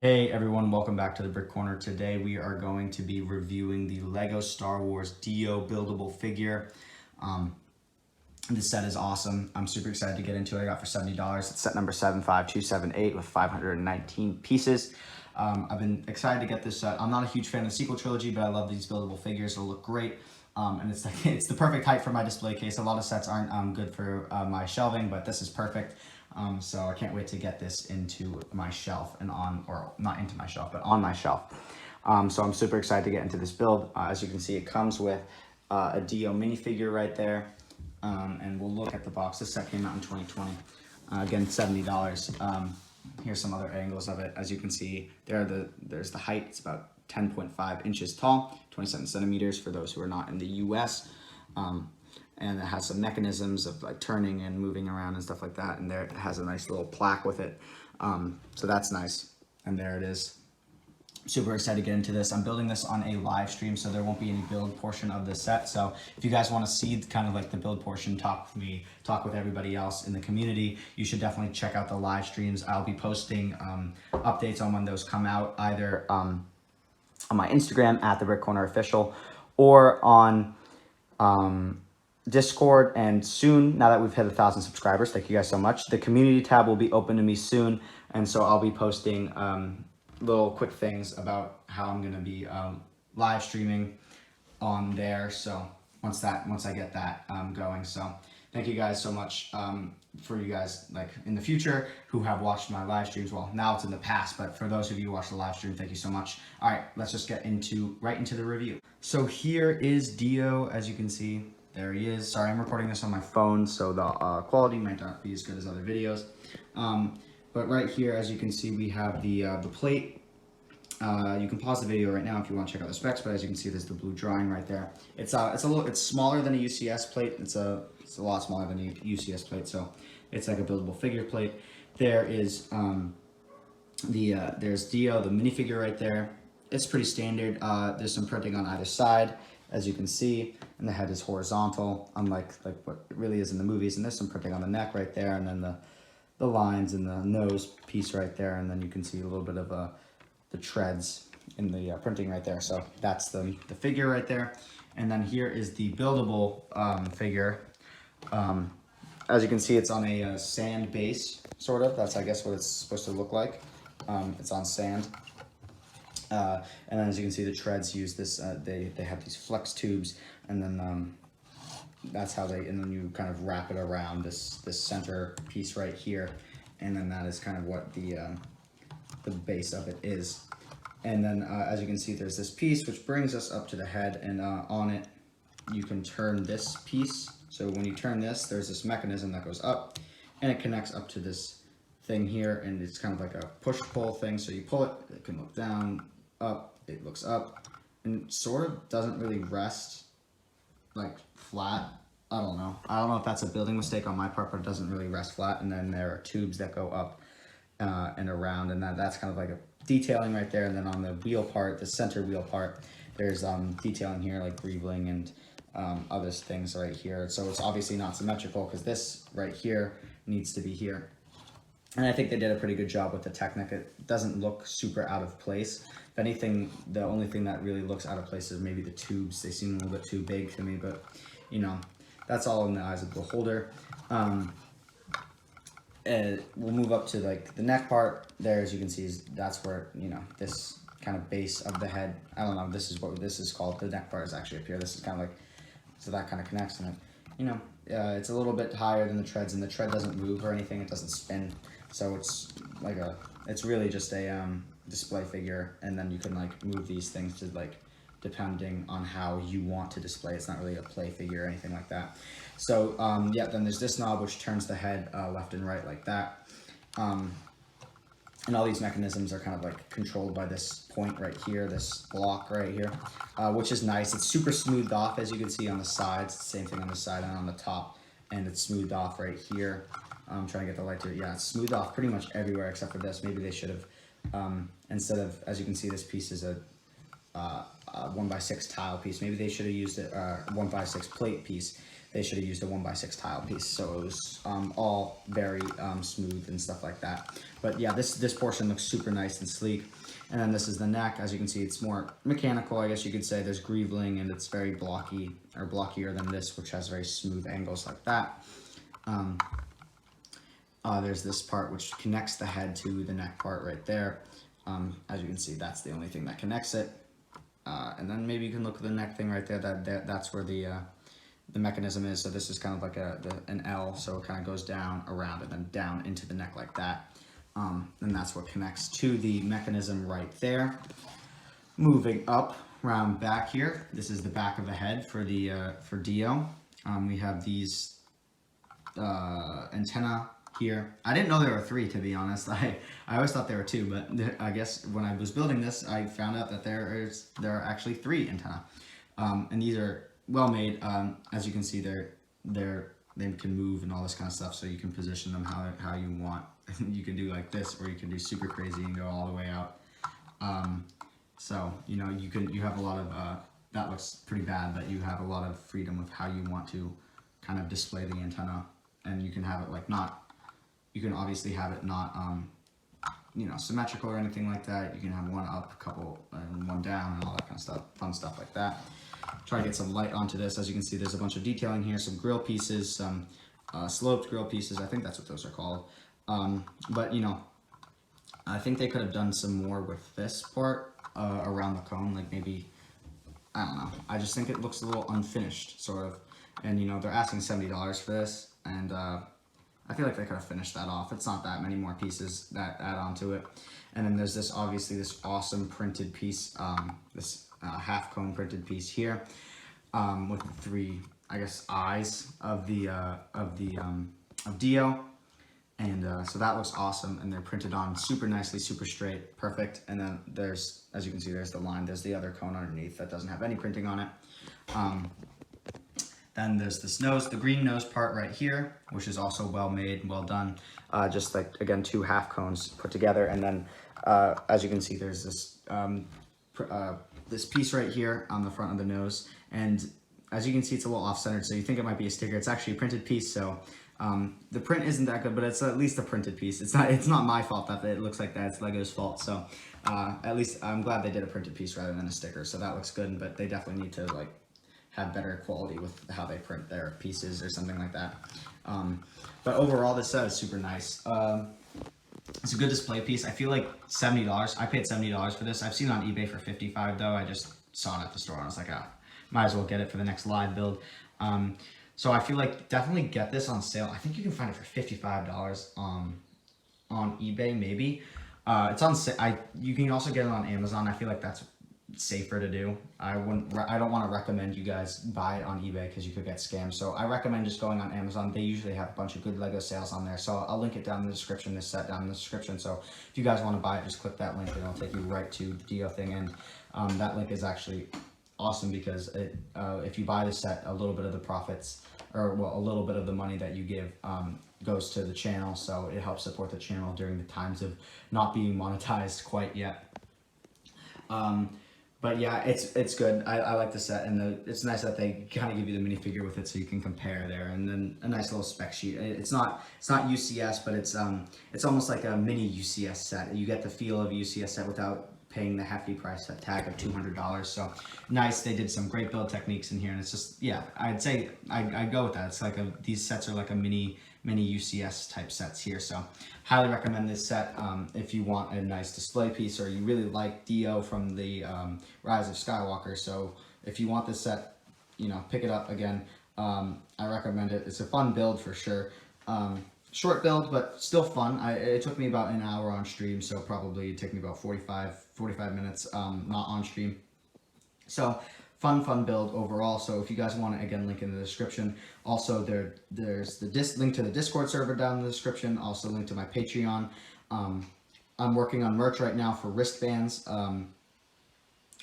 Hey everyone, welcome back to the Brick Corner. Today we are going to be reviewing the Lego Star Wars Dio buildable figure. This set is awesome. I'm super excited to get into it. I got it for $70. It's set number 75278 with 519 pieces. I've been excited to get this set. I'm not a huge fan of the sequel trilogy, but I love these buildable figures. They'll look great. And it's the perfect height for my display case. A lot of sets aren't good for my shelving, but this is perfect. So I can't wait to get this into my shelf and or not into my shelf, but on my shelf. So I'm super excited to get into this build. As you can see, it comes with a Dio minifigure right there. And we'll look at the box. This set came out in 2020. Again, $70. Here's some other angles of it. As you can see, there's the height. It's about 10.5 inches tall, 27 centimeters for those who are not in the US. And it has some mechanisms of like turning and moving around and stuff like that. And there it has a nice little plaque with it. So that's nice. And there it is. Super excited to get into this. I'm building this on a live stream, so there won't be any build portion of this set. So if you guys want to see kind of like the build portion, talk with me, talk with everybody else in the community, you should definitely check out the live streams. I'll be posting updates on when those come out, either on my Instagram at the Brick Corner Official or on Discord. And soon, now that we've hit 1,000 subscribers, thank you guys so much, the community tab will be open to me soon, and so I'll be posting little quick things about how I'm gonna be live streaming on there. So once I get that going, so thank you guys so much for you guys like in the future who have watched my live streams. Well, now it's in the past, but for those of you who watch the live stream, thank you so much. All right, let's just get right into the review. So here is Dio. As you can see, there he is. Sorry, I'm recording this on my phone, so the quality might not be as good as other videos. But right here, as you can see, we have the plate. You can pause the video right now if you want to check out the specs, but as you can see, there's the blue drawing right there. It's smaller than a UCS plate. It's a lot smaller than a UCS plate, so it's like a buildable figure plate. There is there's Dio, the minifigure right there. It's pretty standard. There's some printing on either side, as you can see, and the head is horizontal, unlike what it really is in the movies. And there's some printing on the neck right there, and then the lines and the nose piece right there, and then you can see a little bit of the treads in the printing right there. So that's the figure right there. And then here is the buildable figure. As you can see, it's on a sand base, sort of. That's, I guess, what it's supposed to look like. It's on sand. And then as you can see, the treads use this, they have these flex tubes, and then that's how and then you kind of wrap it around this center piece right here, and then that is kind of what the base of it is. And then as you can see, there's this piece which brings us up to the head, and on it you can turn this piece. So when you turn this, there's this mechanism that goes up, and it connects up to this thing here, and it's kind of like a push-pull thing. So you pull it, it can look down, up, it looks up, and sort of doesn't really rest like flat. I don't know if that's a building mistake on my part, but it doesn't really rest flat. And then there are tubes that go up and around, and that's kind of like a detailing right there. And then on the wheel part, the center wheel part, there's detailing here like greebling and other things right here. So it's obviously not symmetrical because this right here needs to be here. And I think they did a pretty good job with the Technic. It doesn't look super out of place. If anything, the only thing that really looks out of place is maybe the tubes. They seem a little bit too big to me, but you know, that's all in the eyes of the beholder. We'll move up to like the neck part. There, as you can see, that's where, you know, this kind of base of the head, I don't know, this is what this is called. The neck part is actually up here. This is kind of like, so that kind of connects, and it, you know, it's a little bit higher than the treads, and the tread doesn't move or anything. It doesn't spin. So it's like it's really just a display figure, and then you can like move these things to like, depending on how you want to display. It's not really a play figure or anything like that. So yeah, then there's this knob which turns the head left and right like that. And all these mechanisms are kind of like controlled by this point right here, this block right here, which is nice. It's super smoothed off, as you can see on the sides. It's the same thing on the side and on the top, and it's smoothed off right here. I'm trying to get the light to it. Yeah, it's smoothed off pretty much everywhere except for this. Maybe they should have, instead of, as you can see, this piece is a 1x6 tile piece. Maybe they should have used a 1x6 plate piece. they should have used a 1x6 tile piece. So it was all very smooth and stuff like that. But yeah, this portion looks super nice and sleek. And then this is the neck. As you can see, it's more mechanical, I guess you could say. There's greaveling, and it's very blocky, or blockier than this, which has very smooth angles like that. There's this part which connects the head to the neck part right there. As you can see, that's the only thing that connects it. And then maybe you can look at the neck thing right there. That's where the mechanism is. So this is kind of like an L, so it kind of goes down, around, and then down into the neck like that. And that's what connects to the mechanism right there. Moving up, round back here, this is the back of the head for the for Dio. We have these antenna here. I didn't know there were 3, to be honest. I always thought there were 2, but I guess when I was building this, I found out that there are actually 3 antenna. And these are well made. As you can see, they can move and all this kind of stuff, so you can position them how you want. You can do like this, or you can do super crazy and go all the way out. So you know, you have a lot of that looks pretty bad, but you have a lot of freedom with how you want to kind of display the antenna, and you can have it like not. You can obviously have it not you know, symmetrical or anything like that. You can have one up, a couple, and one down, and all that kind of stuff, fun stuff like that. Try to get some light onto this. As you can see, there's a bunch of detailing here, some grill pieces, some sloped grill pieces. I think that's what those are called. But you know, I think they could have done some more with this part around the cone, like maybe, I don't know. I just think it looks a little unfinished, sort of. And you know, they're asking $70 for this, and I feel like they could have finished that off. It's not that many more pieces that add on to it. And then there's this, obviously, this awesome printed piece, this half cone printed piece here, with the 3, I guess, eyes of Dio. And so that looks awesome, and they're printed on super nicely, super straight, perfect. And then there's, as you can see, there's the line. There's the other cone underneath that doesn't have any printing on it. Then there's this nose, the green nose part right here, which is also well made, well done. Just like, again, 2 half cones put together. And then, as you can see, there's this this piece right here on the front of the nose. And as you can see, it's a little off-centered, so you think it might be a sticker. It's actually a printed piece, so the print isn't that good, but it's at least a printed piece. It's not my fault that it looks like that. It's Lego's fault. So at least I'm glad they did a printed piece rather than a sticker. So that looks good, but they definitely need to like have better quality with how they print their pieces or something like that. But overall, this set is super nice. It's a good display piece. I feel like $70. I paid $70 for this. I've seen it on eBay for $55 though. I just saw it at the store and I was like, might as well get it for the next live build. So I feel like definitely get this on sale. I think you can find it for $55 on eBay maybe. It's on sale. You can also get it on Amazon. I feel like that's safer to do. I don't want to recommend you guys buy it on eBay because you could get scammed. So I recommend just going on Amazon. They usually have a bunch of good Lego sales on there. So I'll link it down in the description, this set down in the description. So if you guys want to buy it, just click that link and it'll take you right to the Dio thing. And that link is actually awesome because if you buy the set, a little bit of the profits, or well, a little bit of the money that you give goes to the channel. So it helps support the channel during the times of not being monetized quite yet. But yeah, it's good. I like the set, and it's nice that they kind of give you the minifigure with it so you can compare there, and then a nice little spec sheet. It's not UCS, but it's almost like a mini UCS set. You get the feel of a UCS set without paying the hefty price tag of $200. So nice. They did some great build techniques in here, and it's just, yeah, I'd say I'd go with that. It's like these sets are like a mini UCS type sets here. So highly recommend this set if you want a nice display piece, or you really like Dio from the Rise of Skywalker. So if you want this set, you know, pick it up again. I recommend it. It's a fun build for sure. Short build, but still fun. It took me about an hour on stream, so probably it'd take me about 45 minutes not on stream. So fun build overall. So if you guys want it, again, link in the description. Also, there's the link to the Discord server down in the description. Also, link to my Patreon. I'm working on merch right now for wristbands,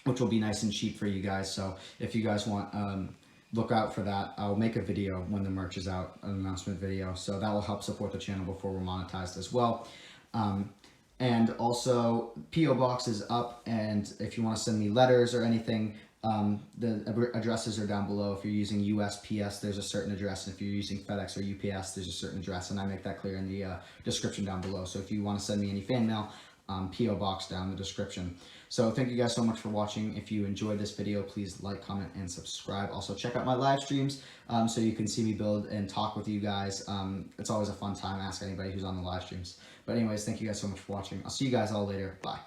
which will be nice and cheap for you guys. So if you guys want, look out for that. I'll make a video when the merch is out, an announcement video. So that will help support the channel before we're monetized as well. And also, P.O. Box is up, and if you want to send me letters or anything, The addresses are down below. If you're using USPS, there's a certain address, and if you're using FedEx or UPS, there's a certain address, and I make that clear in the description down below. So if you want to send me any fan mail, P.O. box down in the description. So thank you guys so much for watching. If you enjoyed this video, please like, comment, and subscribe. Also check out my live streams so you can see me build and talk with you guys. It's always a fun time. Ask anybody who's on the live streams. But anyways, thank you guys so much for watching. I'll see you guys all later. Bye.